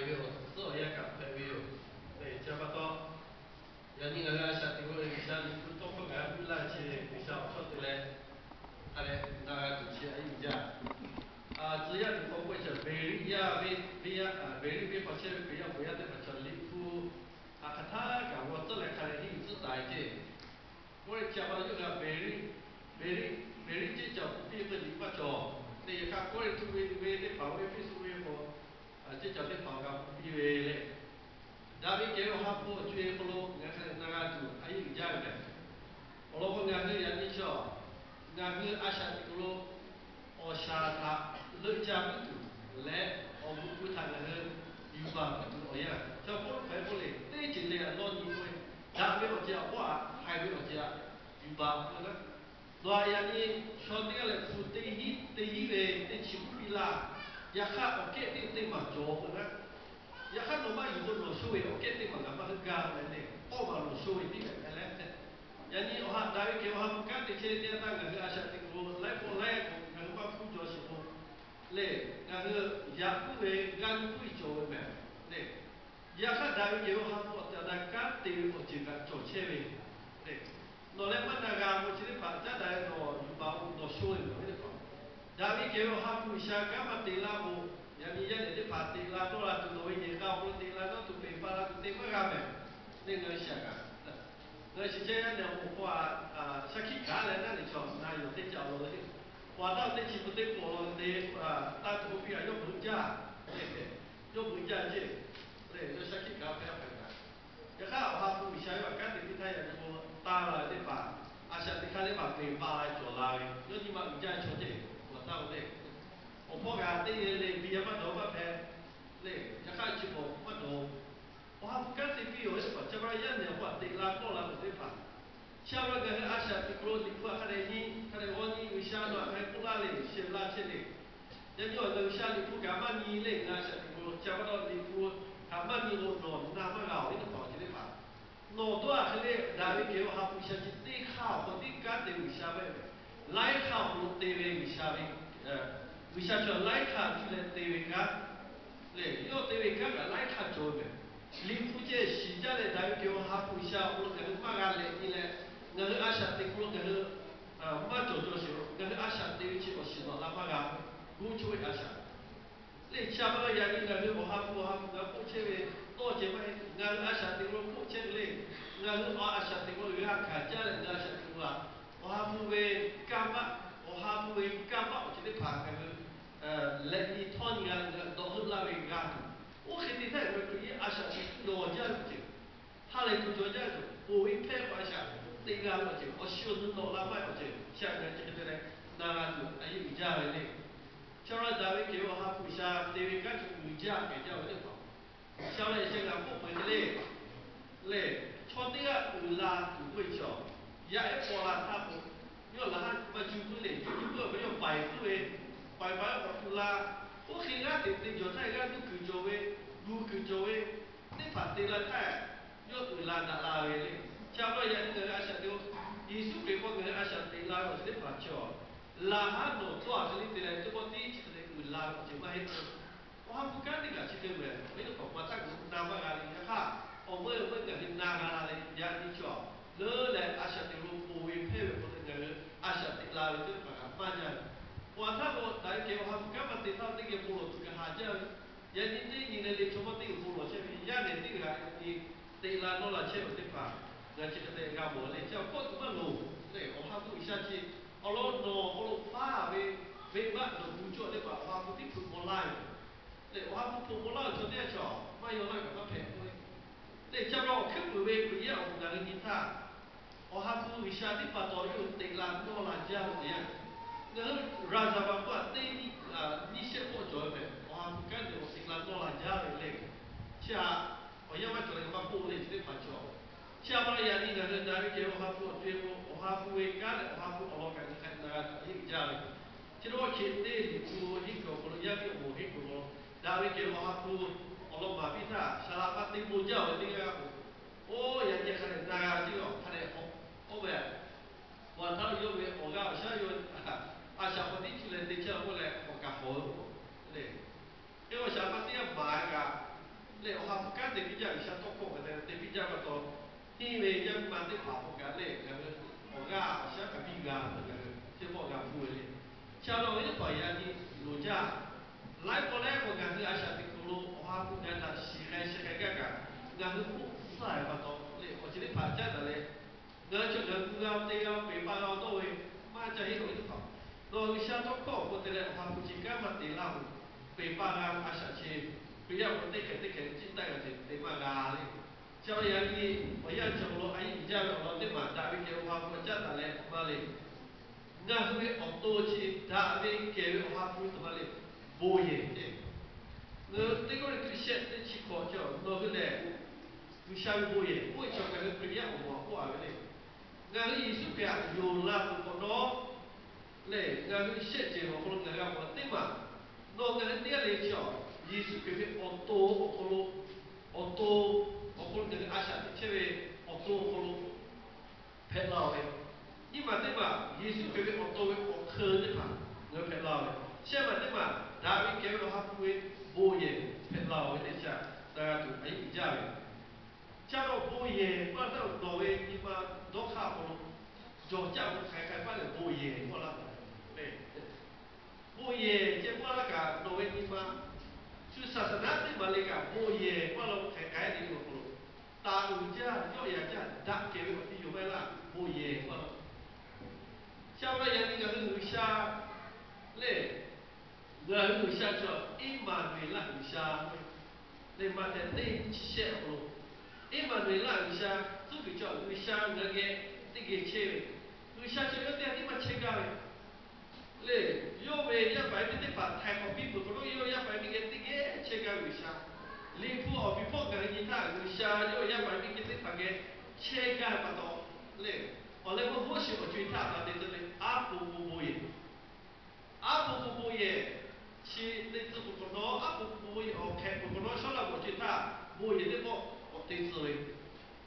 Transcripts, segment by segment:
有所也讲还有，对，加不到，要你那个像这个像你不东北个不来去像说的嘞，他嘞那个主持人家，只要你包括像美利亚美利比或者不要的或者利夫，他讲我这来看的你是哪一件？我讲到这个美利这叫不比个你不着，你看过来土为的跑为非是为么？这叫的跑个不比为嘞。Dapat kira hapo cuci kalau ngaji nagatu ayi jaga. Kalau kau ngaji yang ni cakap, ngaji asal kalau osha lecah itu, le buku tangan yuba itu oya. Cakap boleh boleh. Tapi jenis non yuba, dapat oja wah, hai oja yuba mana. Doa yang ni shortnya le putih tehi cipuila, ya kah okey ni macam mana. Ya kan normal itu lo suwe okey tu mana apa gam ni, apa lo suwe ni kan? Yani orang dari ke orang bukan di sini dia tak nggak asal tinggal, lain pun lain nggak apa pun jual semua, le nggak ya pun gan pun jual macam, le ya kan dari ke orang pun ada kan tiada juga jual cewek, le, nolak mana gam macam ni pada dari no bau no suwe macam ni. Dari ke orang pun siapa mati lalu. Yang ni jadi di parti lah tu lah tu doi ni kau pun ti lah tu pepa lah tu tema kami, ni ngai siapa? Ngai siapa yang buat sakit kali nanti cakap na yo ti jauh lagi. Wadah ti cipu ti polong ti tak tu pihak yo bekerja, yo bekerja je, yo sakit kali apa kan? Ya kalau apa pun siapa kan ti kita yang tu tahu ti pak, asal ti kali pak pepa lah jual lagi, yo ni mak bekerja je, wadah ti. 我破个对嘞，比么多么偏，嘞，一开始我么多，我还不敢是比有一个，这边人呢话对拉过来不对吧？像那个阿夏的罗的话，他的你，他的我你为啥呢？还不拉嘞，先拉起来。人家那下的不干嘛你嘞？阿夏的罗，加不到的罗，干嘛你罗罗，那么搞的搞起来吧？老多啊，他嘞，大卫给我还不相信，对考和对干的为啥呗？来考不对为啥呗？为啥叫来看出来对位干？嘞，要对位干个来看做的。林福杰西家的大叫哈不下，我跟马干嘞，你嘞，我跟阿夏的，我跟马做做事，跟阿夏的去我西了，那马干，我去为阿夏。嘞，下不了眼睛，我哈不，我不去为多姐妹，我阿夏的我不去嘞，我阿夏的我为阿看家嘞，阿夏的我啊，我哈不为干嘛？我哈不为干嘛？我今天爬个。let me turn yang dohur la wengan. O khiti thai ko ye asha lo ja ji. Ha le ku jo ja jo. O wi phe kwa sha. Ti ga lo ji. O shio nu lo la ma ji. Sha ga ji de na ga ju ai wi ja le. Cha ra da wi ke o ha pu sha te wi ka ju wi ja ke ja le ko. Sha le se ga ko pu le. Le cho ti ga u la ku wi jo. Ya e po la ta pu. Yo la ha ma ju ku le. Ju ku ba yo pai ku we. Pai waktu lah, oh hingga titik jauh saya kan tu kerjawe, bu kerjawe, ni pasti lah tak, yo ulah tak lawe ni. Siapa yang dengan asal tu, Yesus berkata dengan asal tu lah, jadi baca. Lahan tu tua jadi tidak tu pasti cerita ulah cuma itu. Wah bukan ni kat cerita ber, itu pembuatan nama kali ya kak. Orang dengan nama kali yang dijual. Le asal tu rupu ipe dengan asal tu lah itu macam. Wata ko dari ke ha bukan mati tahu tiga puluh tu ke hajar. Yang ini le cuma 30 je. Yang ni tiga ni tiga nola je betul pak. Dan kita tiga boleh. Jauh kau tu malu. Le, orang tu isya je. Allah no, Allah fah mak no muncul le pak. Orang tu tipu mulai. Le, orang tu mulai tu dia cakap. Mai orang kat apa? Le, jangan orang kau dia orang dari kita. Orang tu isya di patut itu tiga nola jauh dia. Raja bapa ni ni siapa jual be? Orang bukan dia orang Inggeris orang Jawa lagi. Siapa? Orang macam orang bapa boleh jadi macam. Siapa yang ni dari dia orang tu orang ikan orang kan dari Jawa. Jadi orang kita itu hingga kalau yang dia mau hingga dari dia orang tu orang babi tak selamat timbul jauh tinggal. Oh yang dia kan dari dia kan oh be. Walau yo be orang saya yo asal pun itu le dia cakap boleh orang kafir le. Kalau siapa dia bahagia 嘞，我哈不干的比较一下多空的，得比较个多，因为人嘛得跑不干嘞，那个我家想个比干那个，就跑干不嘞，像那我一跑呀，你路家。来过来过，俺是俺下的公路，我哈不干他西海干干，俺是不是还不到嘞？我今天爬山的嘞，俺就人不要对要北方要到位，马家一路一跑，那下到考过的嘞，我哈不去干嘛的啦？北方啊，俺下去，不要我得进带个得嘛干嘞。叫人家我要走路，哎，你家我得嘛，大卫给我哈不家的嘞，嘛嘞。那是为奥多去，大卫给我哈不怎么嘞？无言的，我这个人写的起考叫那个嘞，我下面无言，我叫那个不一样我话的嘞，俺艺术家有那不可能，嘞，俺写这个可能俺我对嘛，那俺爹来叫艺术家的奥多可能，我可能那个阿啥的，这位奥多可能拍老的。你嘛对嘛，耶稣给我多为我可的嘛，我拍老的。现在对嘛，大卫给我哈不会无言拍老的那下，大家都哎一家的。加到无言，马上挪威你嘛多卡不咯，就加不开发的无言，我啦，对，无言结果那个挪威你嘛，就啥子那的嘛那个无言，我喽开的有不咯，大陆家要人家打给我的有没啦，无言我喽。像我眼里个是有下嘞，我有下叫伊玛内拉有下，嘞嘛在内些不？伊玛内拉有下，这个叫有下我个这个切，有下就要点你嘛切干嘞，嘞要为要摆面的把太空比不可能要摆面个这个切干有下，离谱哦比破个人他有下要摆面个这把个切干不到嘞。后来我学我最大的这里阿不耶，阿不耶，去那只不可能阿不耶，OK，不可能说了我最大，不耶的我对之嘞，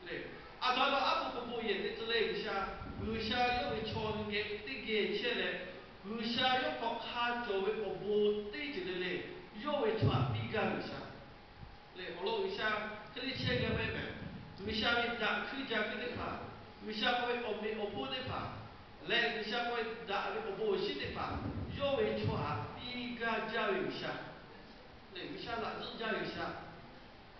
嘞，啊，到了阿不耶的之类一下，有下要为创业这个起来，有下要把卡作为我不对着的嘞，要为传比较一下，嘞，后来一下这里切个妹妹，有下面打去家给的卡。有下回我们我不的怕，来有下回打我不是的怕，要为出哈比个教育下，来有下哪只教育下，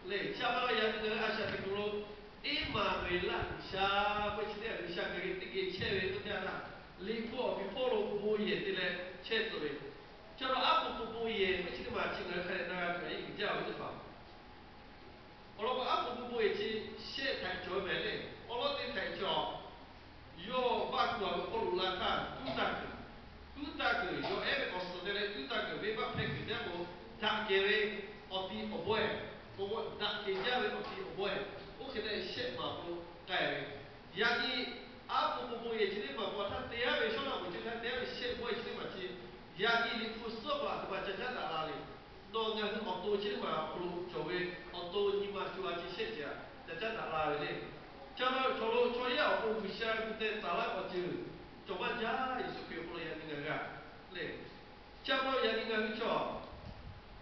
来下把人个阿下的咕噜，伊嘛为啦下不是的有下个这个切为不讲啦，离破比破路不也的嘞切子为，叫做阿不也，不是的嘛，今儿看那个一个教育的法。我如果阿不会去写台教咩嘞？我攞啲台教，要把过个路拉看，都大个，要埃个学的嘞，都大个，没把拍个点个，大个嘞，学的学不会，我大个家嘞学的学不会，我现在写嘛不改嘞，呀你阿不也今天嘛，我他第二位说了，我就看第二位写不会，今天嘛去，呀你你不说吧，对吧？真正在哪里？那俺是好多钱嘛，不如作为好多你嘛就要去写家，在这打拉的，讲到除了作业，我不想在打拉我就做完家也是可以不了那个，嘞，讲到人那个叫，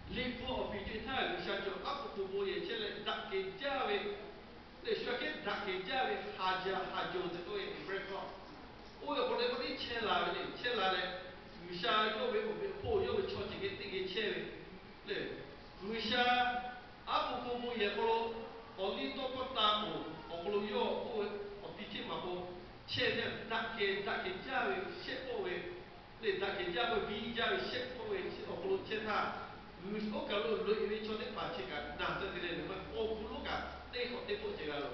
离谱我比较他有想就阿不也起来打给家为，嘞需要给打给家为哈家这个也不是说，我要不然我的钱拿来的，钱拿来，有下要为我们货要为超这个这个钱为。对，为啥阿不也不咯？我你多个大步，我不咯要我毕竟嘛不，现在大家家为写过为，对大家家为比家为写过为，我不咯其他，我讲了因为做的把这个，那这里你们我不咯个，对好对不这个了。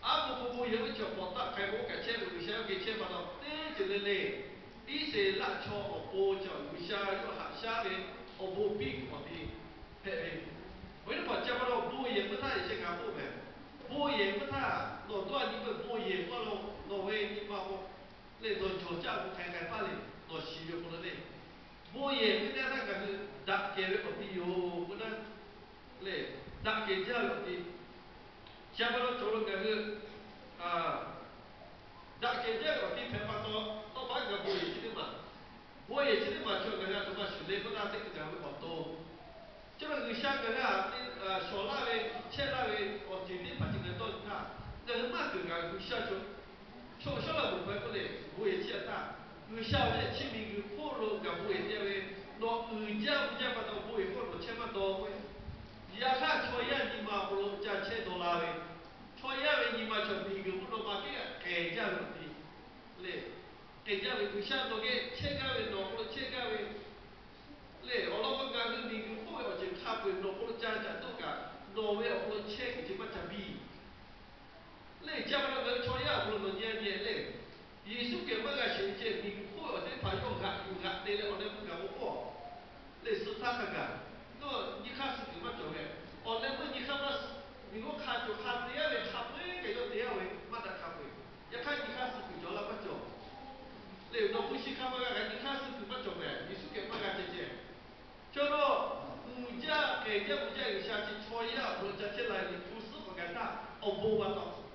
阿不也会叫我打开我个钱，为啥要给钱嘛咯？对这里嘞，一些拉车我不叫为啥要下的？我不比我的，嘿，为什么讲不到不也不太是干部呗？不也不太，老多你们不也不咯？老为你把我那个脚架不开发的，老西就不能嘞。不也不但那个是打给了我的哟，不能嘞，打给这样的，讲不到做了个是啊，打给这样的开发到把个不也去的嘛。我也记得嘛，就人家什么训练不大这个人会好多，这个香港啊，小那位买过来，我也接大。有小的清明有火炉，个我也点位，那家不家把到我也火炉千万多位。亚看抽烟你嘛不如加$1000位，抽烟位你嘛就比个不如把给家问题，嘞，给家位不想多给切家位喏，不如切家位。嘞，我老讲个你个火要去卡位喏，不如家都个，喏位不如切个就把它比。嘞，家不能抽烟不如年嘞。耶稣给我们显现，你火在怕用卡，对了，我那不讲我火，类似他那个，那你看是怎么做的？哦，那么你看嘛是，你我看就看第二位，看不个就第二位，没得看不，一看你看是比较了不做，嘞，那不是看不个，你看是怎么做的？耶稣给我们显现，叫做给家有下去抽烟，或者起来你不是不给他，哦不嘛到。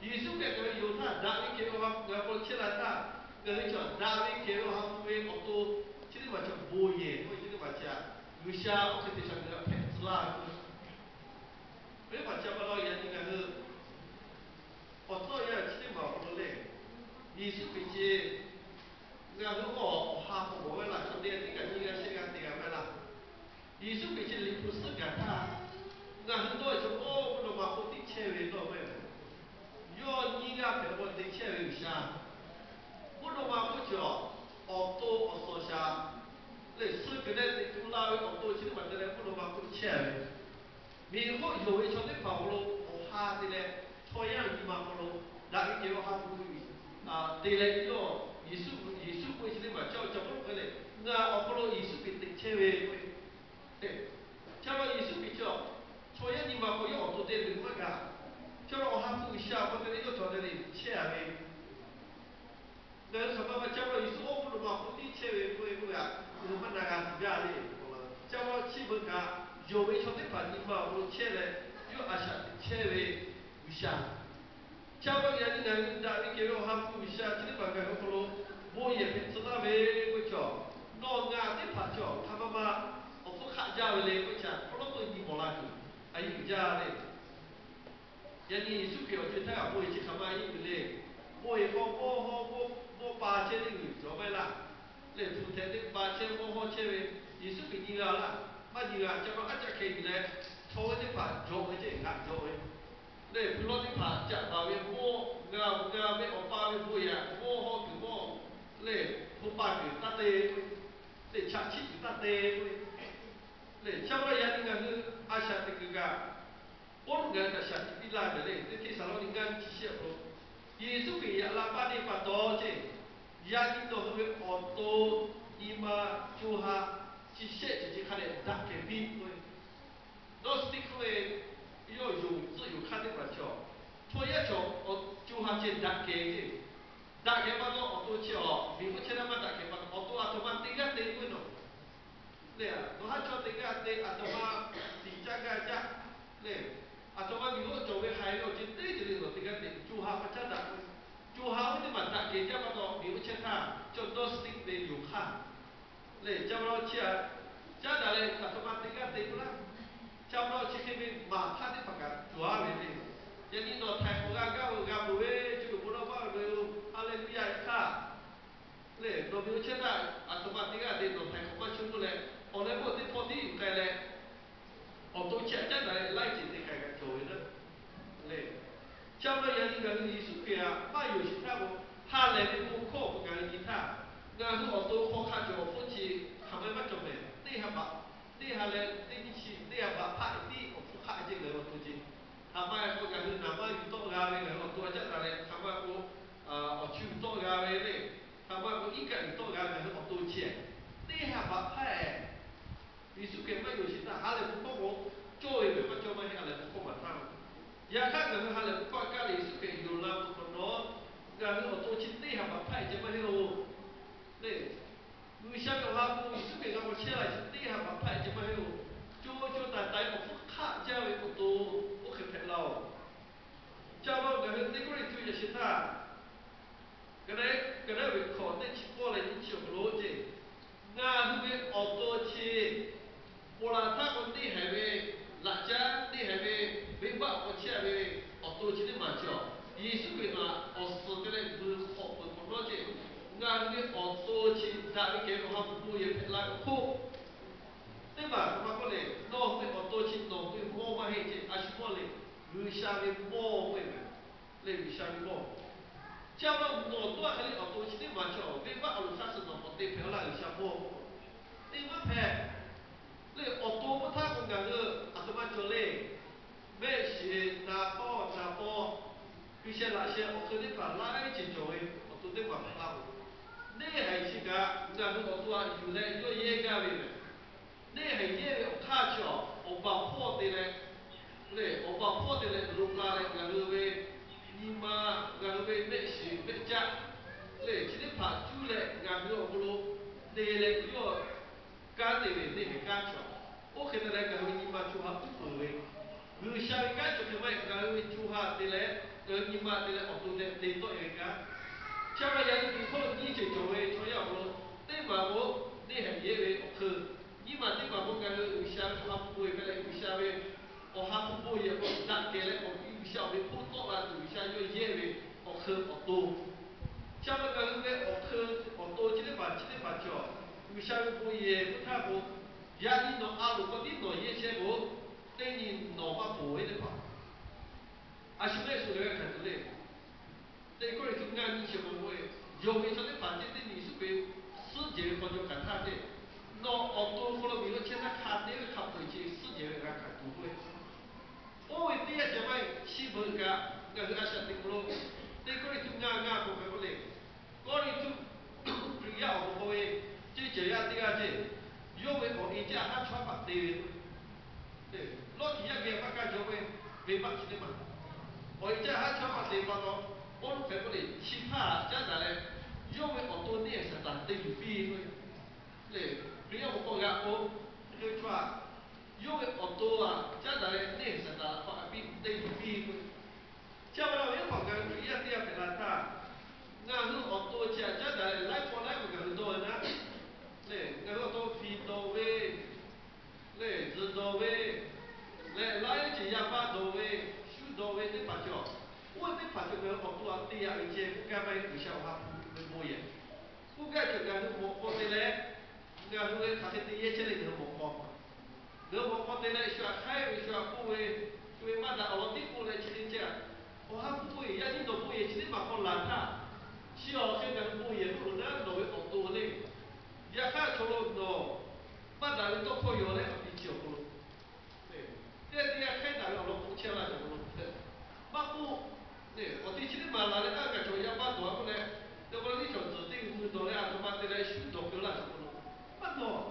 耶稣给个犹太大卫给我们我起来打，个叫大卫给我们为我都，其实嘛叫波耶，我其实嘛叫有下我肯定想个骗子啦，没嘛叫不到眼睛个是，我做样其实嘛不嘞，耶稣给些，个是我哈不我啦，兄弟这个你个是个这个没啦，耶稣给些里不是个他，个很多就哦不能把不的切为到位。要你家陪我的钱有下，不能嘛不叫，好多好少下，类似个的都拉为好多钱嘛的嘞，不能嘛不钱。民国有一场的跑路，我哈的嘞，朝阳一嘛跑路，那个给我哈不啊，对嘞，要耶稣过去的嘛叫不回来，那我跑路耶稣给的钱为，对，叫了耶稣比较，朝阳一嘛跑要好多的人嘛个。叫我哈不下，我跟你个坐在里切位，那什么嘛叫我一说我不能嘛，不的切位不呀，你们那个自家的，叫我基本上有为从的反应嘛，我切嘞，有阿下切位不下，叫我人家人家你给我哈不下，今天把个不咯，我也不知道为我叫，老伢的怕叫，他妈妈我不看家为嘞，我讲，不咯不你莫拉去，还有家嘞。人家耶稣给我觉得他不会去看嘛，因为嘞，我八千的人做咩啦？嘞，昨天的8000我切为，耶稣给你啦，嘛你啊，叫我一只开来，抽的怕做为这干做为，嘞，不老的怕假把为我，被我爸为不呀，我好给我，嘞，不把给打的，嘞，吃起就打的，嘞，叫我人家是阿下的个。我们个想比拉个嘞，这天上老人家去写不？耶稣给亚拉巴的把多这，亚你都是好多，你嘛就哈去写就是看的大给比对，那是的会要有自由看的把叫，错一种我就哈去大给的，大给把多好多钱哦，你不切那么大给把好多啊，他妈这个得问哦，对啊，我还叫这个得啊，他妈底价个价，对。atau bagi lo coba hai lo cinta jadi lo tiga ni cuha macam tak cuha ni mata kita pada biru cerita contoh stick de yuha le jam lo cia jadi le atau mati tiga ni pula jam lo cik ni mata ni pakai cuha ni jadi lo thai orang kau buat cuba pula apa buat haleluya ka le lo biru cerita atau mati tiga ni lo thai kau macam tu le oleh buat di poti kai le 我都讲讲来来几天看看作为的，嘞，讲了人家的艺术给啊，把有些他不，他来的不靠不干的他，那是我都好看就夫妻他们不怎么，你还把，你还来你去，你还把拍的我不看这个我都去，他们不干是哪么遇到那个我多讲来，他们不我去到那个嘞，他们不一个遇到那个我都去，你还把拍。艺术给没有钱的，还来不帮我做一个，不做么还来不帮我他。也看个还来不帮家里艺术给有了不多，那个我做起内行把派怎么有？对，为什么话不艺术给我起来是内行把派怎么有？就但我不看家里不多，我去拍了。家里个那个人就也是他。cái này việc khó nên chỉ có là những chiều lối gì nga lúc ấy auto chi bộ là thác còn đi hay về lạc cha đi hay về về bác có chia về auto chi đi mà chiều Giêsu cái là ở sự cái này vừa khó đã cái kế hoạch của ye phải là khu thế mà các bạn này nó phải có tôi chỉ nó phải mua mà hết chứ à chứ mua này người sao phải mua vậy mà lấy người sao phải mua cho nó nó tôi hay là tôi chỉ mà cho cái bạn ở khác nó có thể phải là người sao mua thế mà phải lấy ở tôi mà thay con cái nữa à tôi mà cho lấy mấy sự na po cái些那些我肯定把来去做的我都得管他你还是个那如果说有嘞有野个的你还野的看着我把破的嘞嘞我把破的嘞录下来那个为你妈那个为没事没家嘞今天拍出来那个不如你嘞有干的嘞你还干着我看到那个为你妈做下不会người sao cái cho cái vậy người chu hạ thì lẽ nhưng mà thì lẽ ở tụi thì tội cái cha bây giờ thì không như chỉ cho về cho nhau luôn thế mà bố đi hành gì về ở nhưng mà thế mà bố cái người sao chu hạ bùi cái này người sao về ở hạ bùi vậy bố đặt cái lẽ ở người sao về phụ tốt là người sao cho gì về ở tù cha bây giờ về ở tù chỉ để bà cho người sao bùi vậy bố tha bố gia đình nó alo có đi nó gì chứ bố đây ni nó mà bồi đấy mà, à chúng ta số lượng càng nhiều, đây có những cái ngành như thế mà bồi, dùng cái cho nên phát triển cái niche về世界或者看它的，那澳洲或者美国现在看那个看不起世界的看不会，我为第一就买西本个，那个阿啥的不咯，đây có những cái ngành của cái vấn đề, có những cái priya của cái这这样这样子，用为我一家还穿白的。lo chỉ là việc các cháu về bắt chỉ mà rồi cha hai cháu bắt tiền vào đó ôn phải có để chi phá cha là này do với ở tôi này sẽ làm tiền phi thôi để bây giờ một con gà ôm tôi cho do với ở tôi à cha là này sẽ làm phải phi tiền phi thôi cha vào đó những con gà bây giờ tiền phải làm ta ngà hư ở tôi cha là lại qua lại một cái tôi nữa để ngà hư tôi phi tôi về để tự tôi về来来一只哑巴多位，许多位的八角，我的八角个好多啊，对呀，而且不该买不消化不不也，不该就该是我的嘞，那是为他的也起来就是我光嘛，那我的嘞需要开需要不为，所以嘛的我的过来起来讲，我还不会，呀你都不会，起来嘛好难他，需要现在不会，不然都会好多嘞，呀看出了喏，嘛的都可以嘞，比较不。这开打了不签了就不嘛不，我对起的嘛来了那个就要把多过来，要不然你就指定是多了，就把这来许多个了就不能，不多。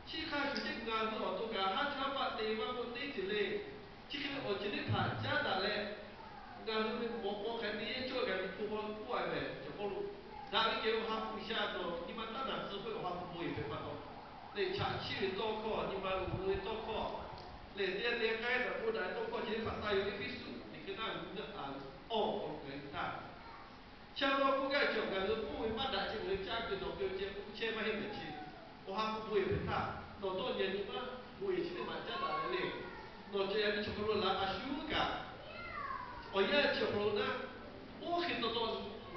其他学生啊，是我都个还差把对嘛不对之类，这个我今天看家长嘞，那是我看你做个你不爱呗，就不如，那你给我还不下多，你们当然智慧的话不会被发动，你长期的多课，你们无论多课。les dia dia kai da po da to ko je pa ta yo ni su ni ke na na a o ko ke ta cha ro ko ga jo ga lo po ma da je le cha ke do ke je ku che ma he me chi o ha ku po ye ta no to ye ni ma po ye chi ma cha da le no je ya ni cho ko la a shu ga o ye cho ko na o ke to to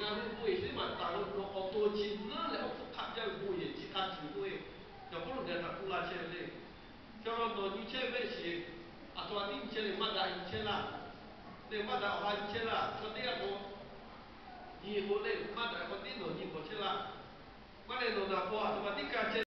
na lu po ye chi ma ta lo no o to chi na le o ka ja po ye chi ka chi po ye jo ko ne ta ku la che le cho nó như thế vậy thì à tôi tin chơi mà đại chơi là để mà đại hoa chơi là cho tiếc cô nhiều cô lên mà đại có tin rồi nhiều cô chơi là mà lên nó là qua tôi tin cả chơi